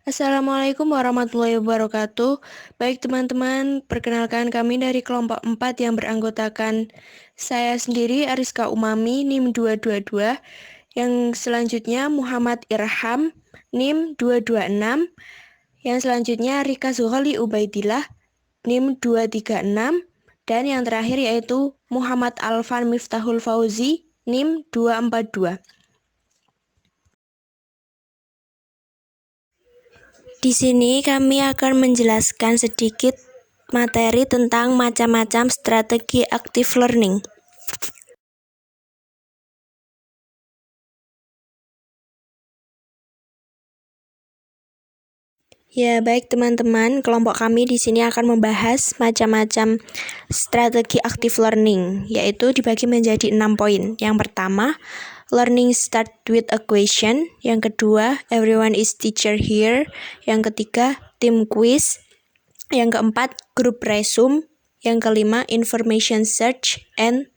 Assalamualaikum warahmatullahi wabarakatuh. Baik teman-teman, perkenalkan kami dari kelompok 4 yang beranggotakan saya sendiri Ariska Umami NIM 222, yang selanjutnya Muhammad Irham NIM 226, yang selanjutnya Rika Zuholi Ubaidillah NIM 236, dan yang terakhir yaitu Muhammad Alfan Miftahul Fauzi NIM 242. Di sini kami akan menjelaskan sedikit materi tentang macam-macam strategi active learning. Ya, baik teman-teman, kelompok kami di sini akan membahas macam-macam strategi active learning, yaitu dibagi menjadi 6 poin. Yang pertama, learning start with a question. Yang kedua, everyone is teacher here. Yang ketiga, team quiz. Yang keempat, group resume. Yang kelima, information search dan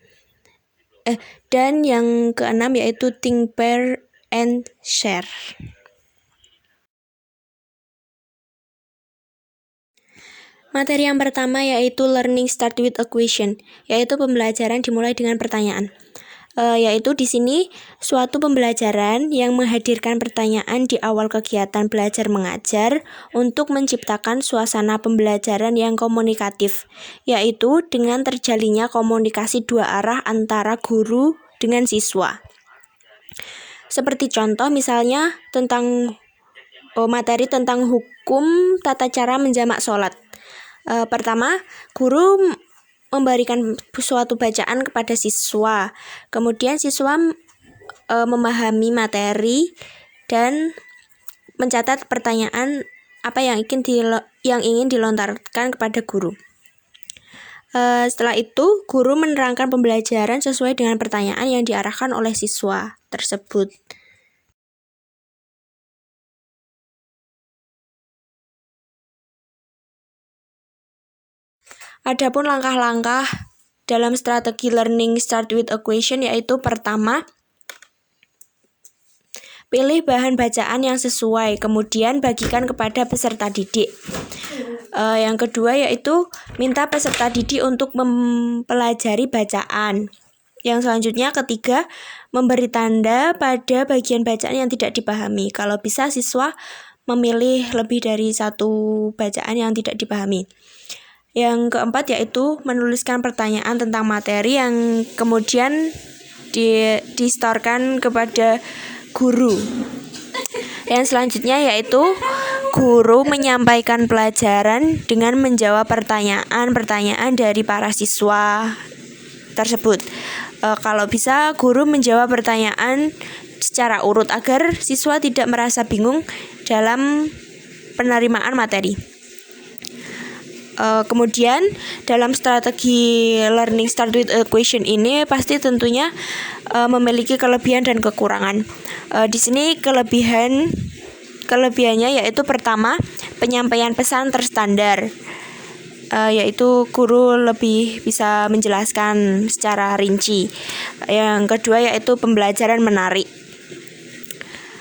yang keenam yaitu think, pair, and share. Materi yang pertama yaitu learning start with a question, yaitu pembelajaran dimulai dengan pertanyaan. Yaitu di sini suatu pembelajaran yang menghadirkan pertanyaan di awal kegiatan belajar mengajar untuk menciptakan suasana pembelajaran yang komunikatif, yaitu dengan terjalinnya komunikasi dua arah antara guru dengan siswa. Seperti contoh misalnya tentang materi tentang hukum tata cara menjamak sholat. Pertama, guru memberikan suatu bacaan kepada siswa. Kemudian siswa memahami materi dan mencatat pertanyaan apa yang ingin dilontarkan kepada guru. Setelah itu, guru menerangkan pembelajaran sesuai dengan pertanyaan yang diarahkan oleh siswa tersebut. Adapun langkah-langkah dalam strategi learning start with a question yaitu pertama, pilih bahan bacaan yang sesuai, kemudian bagikan kepada peserta didik. Yang kedua yaitu minta peserta didik untuk mempelajari bacaan. Yang selanjutnya ketiga, memberi tanda pada bagian bacaan yang tidak dipahami. Kalau bisa siswa memilih lebih dari satu bacaan yang tidak dipahami. Yang keempat yaitu menuliskan pertanyaan tentang materi yang kemudian distorkan kepada guru. Yang selanjutnya yaitu guru menyampaikan pelajaran dengan menjawab pertanyaan-pertanyaan dari para siswa tersebut. Kalau bisa guru menjawab pertanyaan secara urut agar siswa tidak merasa bingung dalam penerimaan materi. Kemudian dalam strategi learning start with a question ini pasti tentunya memiliki kelebihan dan kekurangan. Di sini kelebihannya yaitu pertama, penyampaian pesan terstandar, yaitu guru lebih bisa menjelaskan secara rinci. Yang kedua yaitu pembelajaran menarik.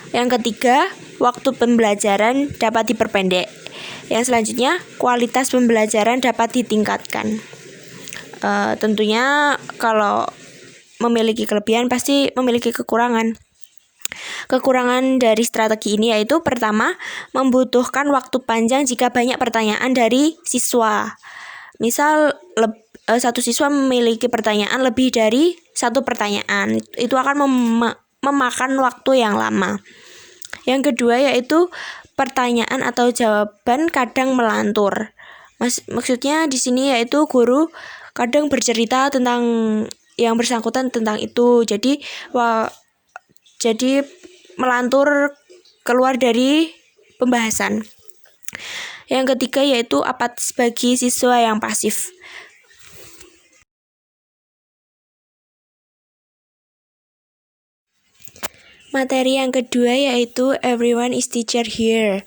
Yang ketiga, waktu pembelajaran dapat diperpendek. Yang selanjutnya, kualitas pembelajaran dapat ditingkatkan. Tentunya kalau memiliki kelebihan pasti memiliki kekurangan. Kekurangan dari strategi ini yaitu pertama, membutuhkan waktu panjang jika banyak pertanyaan dari siswa. Misal satu siswa memiliki pertanyaan lebih dari satu pertanyaan, itu akan memakan waktu yang lama. Yang kedua yaitu pertanyaan atau jawaban kadang melantur. Maksudnya di sini yaitu guru kadang bercerita tentang yang bersangkutan tentang itu. Jadi melantur keluar dari pembahasan. Yang ketiga yaitu apatis bagi siswa yang pasif. Materi yang kedua yaitu everyone is teacher here,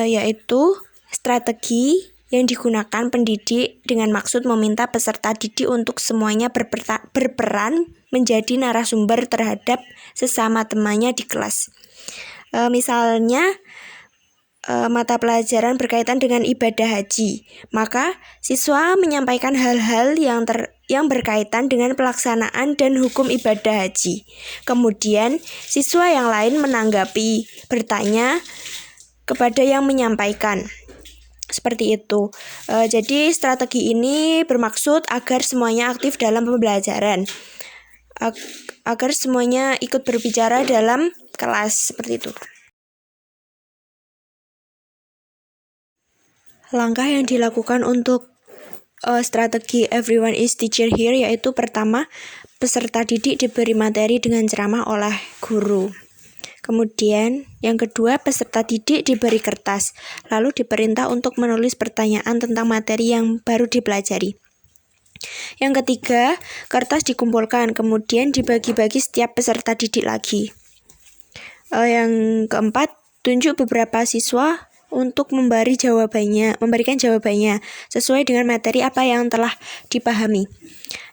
yaitu strategi yang digunakan pendidik dengan maksud meminta peserta didik untuk semuanya berperan menjadi narasumber terhadap sesama temannya di kelas. Misalnya mata pelajaran berkaitan dengan ibadah haji. Maka, siswa menyampaikan hal-hal yang berkaitan dengan pelaksanaan dan hukum ibadah haji. Kemudian, siswa yang lain menanggapi, bertanya kepada yang menyampaikan. Seperti itu. Jadi, strategi ini bermaksud agar semuanya aktif dalam pembelajaran. Agar semuanya ikut berbicara dalam kelas, seperti itu. Langkah yang dilakukan untuk strategi everyone is teacher here yaitu pertama, peserta didik diberi materi dengan ceramah oleh guru. Kemudian yang kedua, peserta didik diberi kertas, lalu diperintah untuk menulis pertanyaan tentang materi yang baru dipelajari. Yang ketiga, kertas dikumpulkan, kemudian dibagi-bagi setiap peserta didik lagi. Yang keempat, tunjuk beberapa siswa untuk memberikan jawabannya sesuai dengan materi apa yang telah dipahami.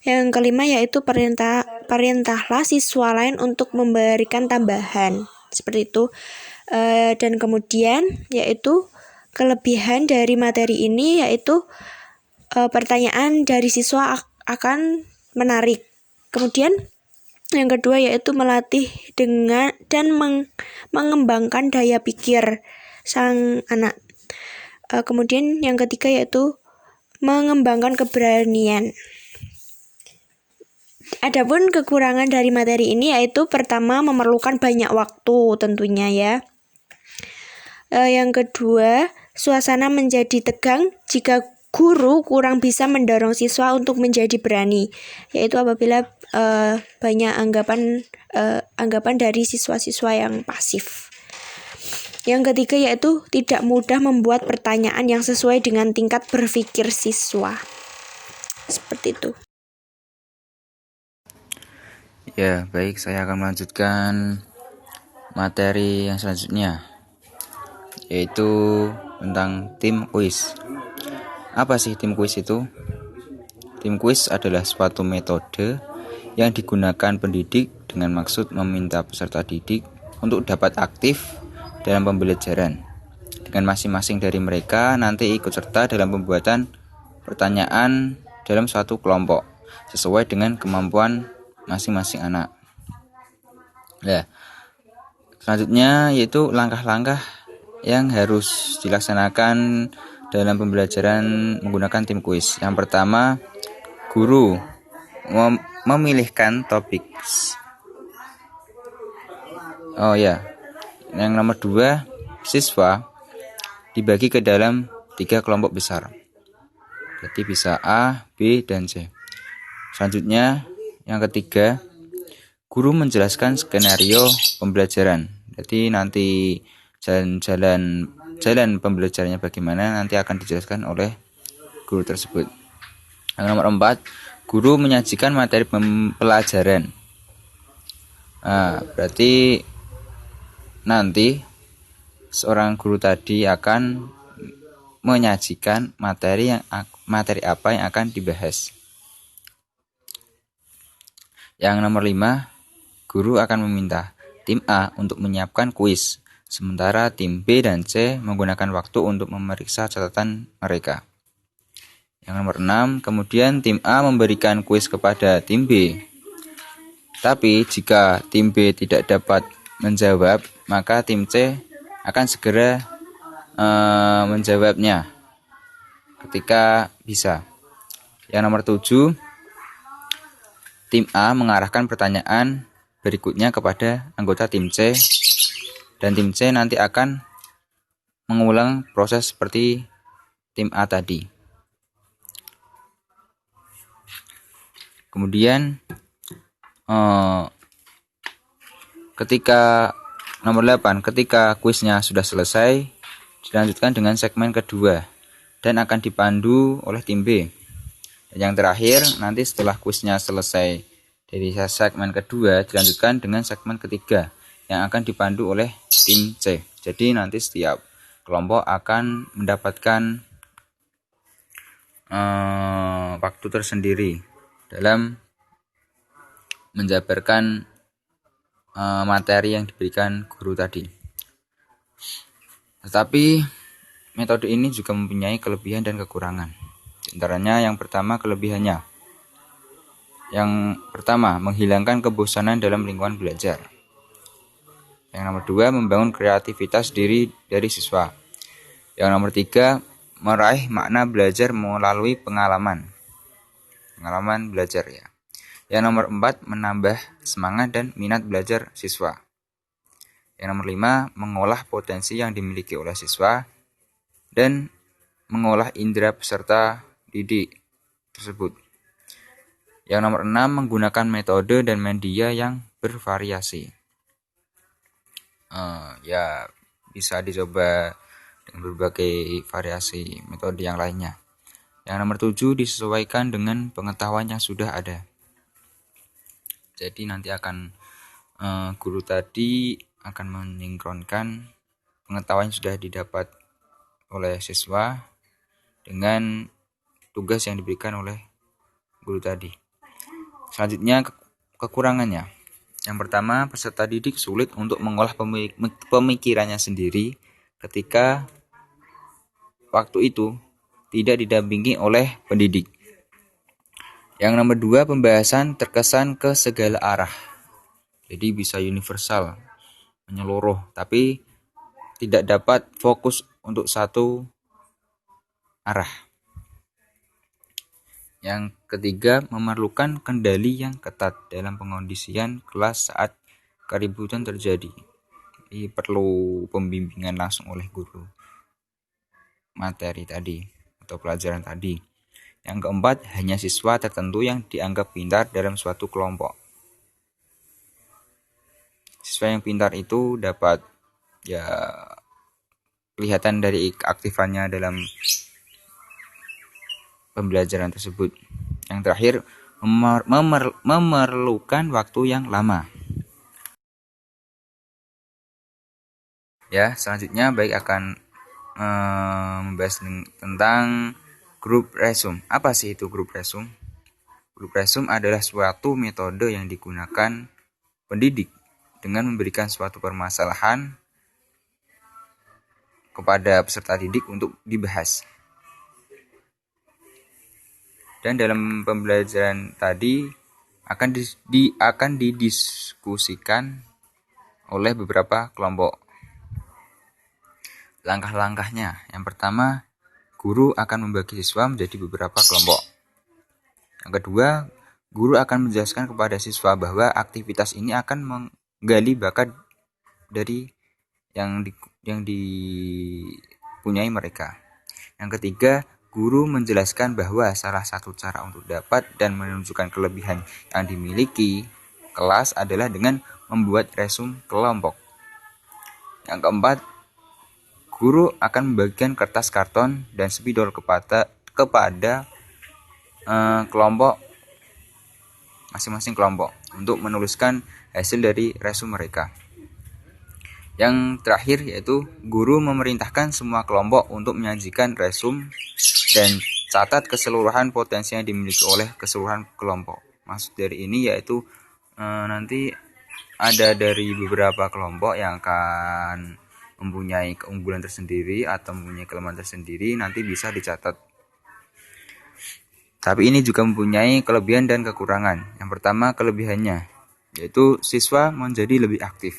Yang kelima yaitu perintahlah siswa lain untuk memberikan tambahan, seperti itu. Dan kemudian yaitu kelebihan dari materi ini yaitu pertanyaan dari siswa akan menarik. Kemudian yang kedua yaitu melatih dan mengembangkan daya pikir sang anak. Kemudian yang ketiga yaitu mengembangkan keberanian. Adapun kekurangan dari materi ini yaitu pertama memerlukan banyak waktu tentunya ya. Yang kedua, suasana menjadi tegang jika guru kurang bisa mendorong siswa untuk menjadi berani, yaitu apabila banyak anggapan dari siswa-siswa yang pasif. Yang ketiga yaitu tidak mudah membuat pertanyaan yang sesuai dengan tingkat berpikir siswa. Seperti itu. Ya, baik, saya akan melanjutkan materi yang selanjutnya, yaitu tentang tim kuis. Apa sih tim kuis itu? Tim kuis adalah suatu metode yang digunakan pendidik dengan maksud meminta peserta didik untuk dapat aktif dalam pembelajaran. Dengan masing-masing dari mereka nanti ikut serta dalam pembuatan pertanyaan dalam suatu kelompok sesuai dengan kemampuan masing-masing anak. Nah, selanjutnya yaitu langkah-langkah yang harus dilaksanakan dalam pembelajaran menggunakan tim kuis. Yang pertama, guru memilihkan topik. Yang nomor 2, siswa dibagi ke dalam 3 kelompok besar. Jadi bisa A, B, dan C. Selanjutnya, yang ketiga, guru menjelaskan skenario pembelajaran. Jadi nanti jalan pembelajarannya bagaimana nanti akan dijelaskan oleh guru tersebut. Yang nomor 4, guru menyajikan materi pelajaran. Berarti nanti seorang guru tadi akan menyajikan materi apa yang akan dibahas. Yang nomor 5, guru akan meminta tim A untuk menyiapkan kuis, sementara tim B dan C menggunakan waktu untuk memeriksa catatan mereka. Yang nomor 6, kemudian tim A memberikan kuis kepada tim B. Tapi jika tim B tidak dapat menjawab, maka tim C akan segera menjawabnya ketika bisa. Yang nomor 7, tim A mengarahkan pertanyaan berikutnya kepada anggota tim C, dan tim C nanti akan mengulang proses seperti tim A tadi. Kemudian ketika nomor 8, ketika kuisnya sudah selesai, dilanjutkan dengan segmen kedua dan akan dipandu oleh tim B. Dan yang terakhir, nanti setelah kuisnya selesai dari segmen kedua, dilanjutkan dengan segmen ketiga yang akan dipandu oleh tim C. Jadi nanti setiap kelompok akan mendapatkan waktu tersendiri dalam menjabarkan materi yang diberikan guru tadi. Tetapi metode ini juga mempunyai kelebihan dan kekurangan. Di antaranya yang pertama kelebihannya. Yang pertama, menghilangkan kebosanan dalam lingkungan belajar. Yang nomor dua, membangun kreativitas diri dari siswa. Yang nomor tiga, meraih makna belajar melalui pengalaman belajar ya. Yang nomor empat, menambah semangat dan minat belajar siswa. Yang nomor lima, mengolah potensi yang dimiliki oleh siswa dan mengolah indera peserta didik tersebut. Yang nomor 6, menggunakan metode dan media yang bervariasi. Ya bisa dicoba dengan berbagai variasi metode yang lainnya. Yang nomor 7, disesuaikan dengan pengetahuan yang sudah ada. Jadi nanti akan guru tadi akan mensinkronkan pengetahuan yang sudah didapat oleh siswa dengan tugas yang diberikan oleh guru tadi. Selanjutnya kekurangannya. Yang pertama, peserta didik sulit untuk mengolah pemikirannya sendiri ketika waktu itu tidak didampingi oleh pendidik. Yang nomor 2, pembahasan terkesan ke segala arah. Jadi bisa universal, menyeluruh, tapi tidak dapat fokus untuk satu arah. Yang ketiga, memerlukan kendali yang ketat dalam pengondisian kelas saat keributan terjadi. Ini perlu pembimbingan langsung oleh guru materi tadi atau pelajaran tadi. Yang keempat, hanya siswa tertentu yang dianggap pintar dalam suatu kelompok. Siswa yang pintar itu dapat kelihatan dari keaktifannya dalam pembelajaran tersebut. Yang terakhir, memerlukan waktu yang lama. Ya, selanjutnya baik akan membahas tentang group resume. Apa sih itu group resume? Group resume adalah suatu metode yang digunakan pendidik dengan memberikan suatu permasalahan kepada peserta didik untuk dibahas. Dan dalam pembelajaran tadi akan didiskusikan oleh beberapa kelompok. Langkah-langkahnya, yang pertama, guru akan membagi siswa menjadi beberapa kelompok. Yang kedua, guru akan menjelaskan kepada siswa bahwa aktivitas ini akan menggali bakat dari yang dipunyai mereka. Yang ketiga, guru menjelaskan bahwa salah satu cara untuk dapat dan menunjukkan kelebihan yang dimiliki kelas adalah dengan membuat resume kelompok. Yang keempat, guru akan membagikan kertas karton dan spidol kepada kelompok masing-masing kelompok untuk menuliskan hasil dari resume mereka. Yang terakhir yaitu guru memerintahkan semua kelompok untuk menyajikan resume dan catat keseluruhan potensi yang dimiliki oleh keseluruhan kelompok. Maksud dari ini yaitu nanti ada dari beberapa kelompok yang akan mempunyai keunggulan tersendiri atau mempunyai kelemahan tersendiri, nanti bisa dicatat. Tapi ini juga mempunyai kelebihan dan kekurangan. Yang pertama, kelebihannya yaitu siswa menjadi lebih aktif.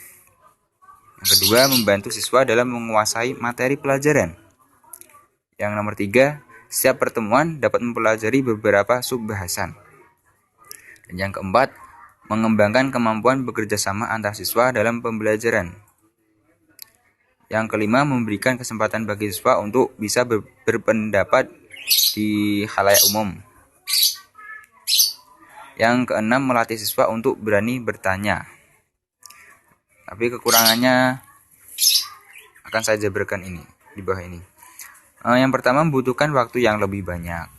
Yang kedua, membantu siswa dalam menguasai materi pelajaran. Yang nomor 3, setiap pertemuan dapat mempelajari beberapa sub-bahasan. Dan yang keempat, mengembangkan kemampuan bekerja sama antar siswa dalam pembelajaran. Yang kelima, memberikan kesempatan bagi siswa untuk bisa berpendapat di khalayak umum. Yang keenam, melatih siswa untuk berani bertanya. Tapi kekurangannya akan saya jabarkan ini di bawah ini. Yang pertama, membutuhkan waktu yang lebih banyak.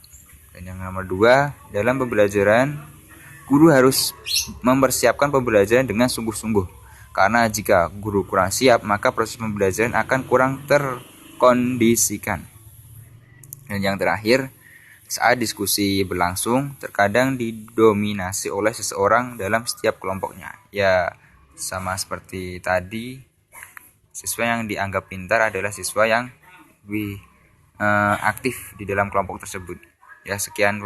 Dan yang nomor 2, dalam pembelajaran guru harus mempersiapkan pembelajaran dengan sungguh-sungguh. Karena jika guru kurang siap, maka proses pembelajaran akan kurang terkondisikan. Dan yang terakhir, saat diskusi berlangsung, terkadang didominasi oleh seseorang dalam setiap kelompoknya. Ya, sama seperti tadi, Siswa yang dianggap pintar adalah siswa yang lebih aktif di dalam kelompok tersebut. Ya, sekian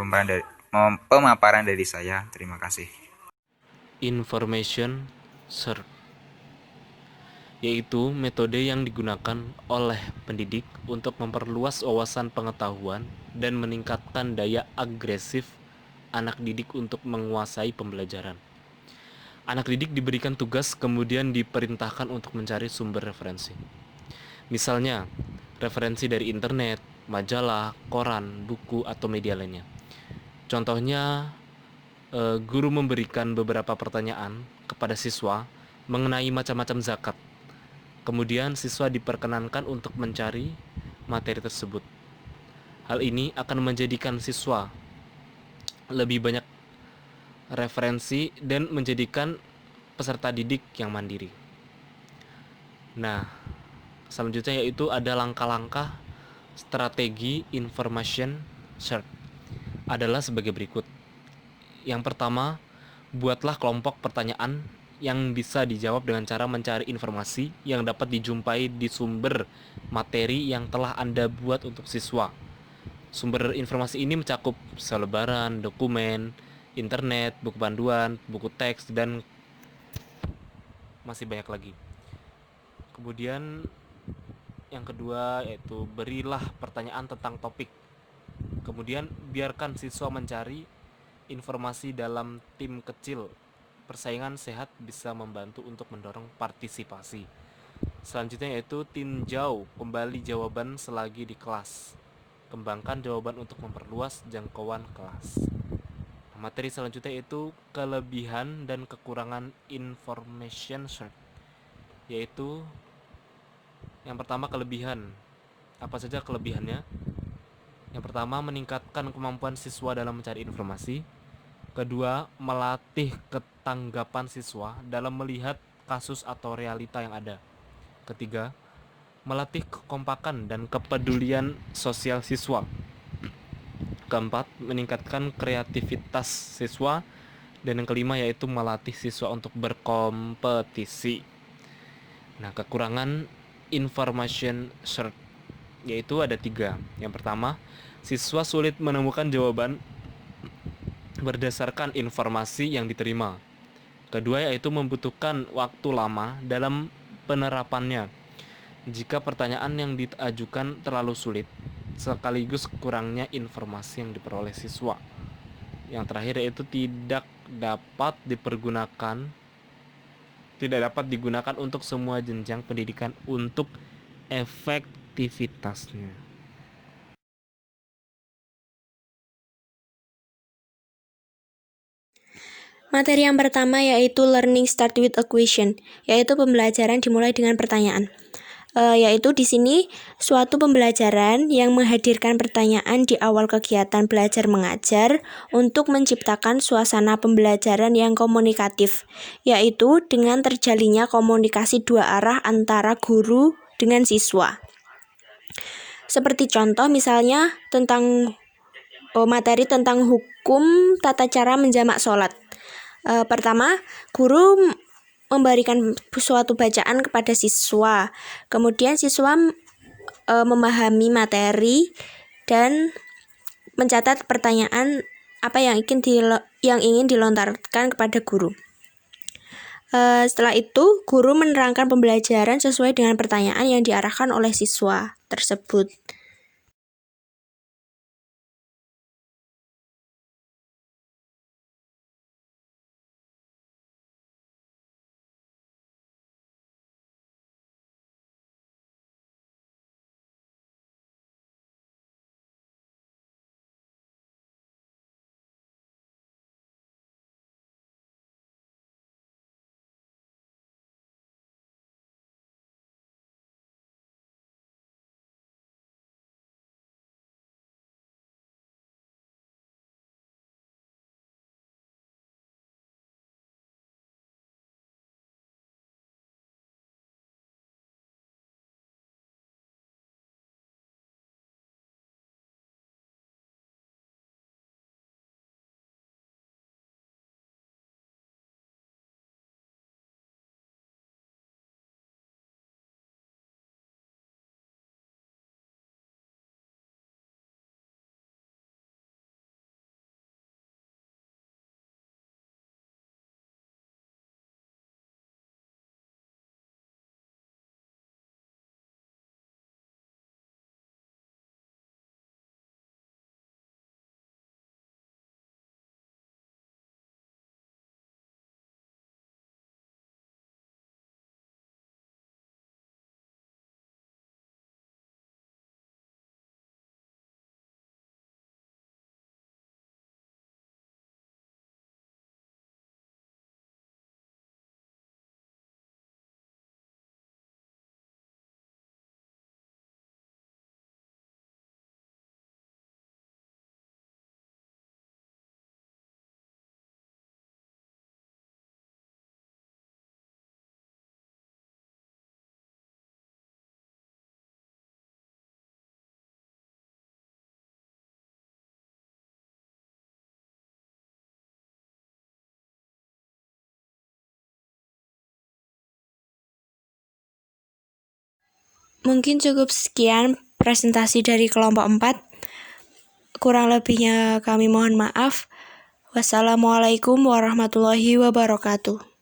pemaparan dari saya. Terima kasih. Information search, yaitu metode yang digunakan oleh pendidik untuk memperluas wawasan pengetahuan dan meningkatkan daya agresif anak didik untuk menguasai pembelajaran. Anak didik diberikan tugas kemudian diperintahkan untuk mencari sumber referensi. Misalnya, referensi dari internet, majalah, koran, buku, atau media lainnya. Contohnya, guru memberikan beberapa pertanyaan kepada siswa mengenai macam-macam zakat. Kemudian siswa diperkenankan untuk mencari materi tersebut. Hal ini akan menjadikan siswa lebih banyak referensi dan menjadikan peserta didik yang mandiri. Nah, selanjutnya yaitu ada langkah-langkah strategi information search adalah sebagai berikut. Yang pertama, buatlah kelompok pertanyaan yang bisa dijawab dengan cara mencari informasi yang dapat dijumpai di sumber materi yang telah Anda buat untuk siswa. Sumber informasi ini mencakup selebaran, dokumen, internet, buku panduan, buku teks, dan masih banyak lagi. Kemudian yang kedua yaitu berilah pertanyaan tentang topik. Kemudian biarkan siswa mencari informasi dalam tim kecil. Persaingan sehat bisa membantu untuk mendorong partisipasi. Selanjutnya yaitu tinjau kembali jawaban selagi di kelas. Kembangkan jawaban untuk memperluas jangkauan kelas. Materi selanjutnya yaitu kelebihan dan kekurangan information search, yaitu yang pertama kelebihan. Apa saja kelebihannya? Yang pertama, meningkatkan kemampuan siswa dalam mencari informasi. Kedua, melatih ketanggapan siswa dalam melihat kasus atau realita yang ada. Ketiga, melatih kekompakan dan kepedulian sosial siswa. Keempat, meningkatkan kreativitas siswa. Dan yang kelima yaitu melatih siswa untuk berkompetisi. Nah, kekurangan information search yaitu ada 3. Yang pertama, siswa sulit menemukan jawaban berdasarkan informasi yang diterima. Kedua yaitu membutuhkan waktu lama dalam penerapannya jika pertanyaan yang diajukan terlalu sulit, sekaligus kurangnya informasi yang diperoleh siswa. Yang terakhir yaitu tidak dapat digunakan untuk semua jenjang pendidikan untuk efektivitasnya. Materi yang pertama yaitu Learning Start with a Question, yaitu pembelajaran dimulai dengan pertanyaan. Yaitu di sini suatu pembelajaran yang menghadirkan pertanyaan di awal kegiatan belajar mengajar untuk menciptakan suasana pembelajaran yang komunikatif, yaitu dengan terjalinnya komunikasi dua arah antara guru dengan siswa. Seperti contoh misalnya tentang materi tentang hukum tata cara menjamak sholat. Pertama, guru memberikan suatu bacaan kepada siswa. Kemudian siswa memahami materi dan mencatat pertanyaan apa yang ingin dilontarkan kepada guru. Setelah itu, guru menerangkan pembelajaran sesuai dengan pertanyaan yang diarahkan oleh siswa tersebut. Mungkin cukup sekian presentasi dari kelompok 4. Kurang lebihnya kami mohon maaf. Wassalamualaikum warahmatullahi wabarakatuh.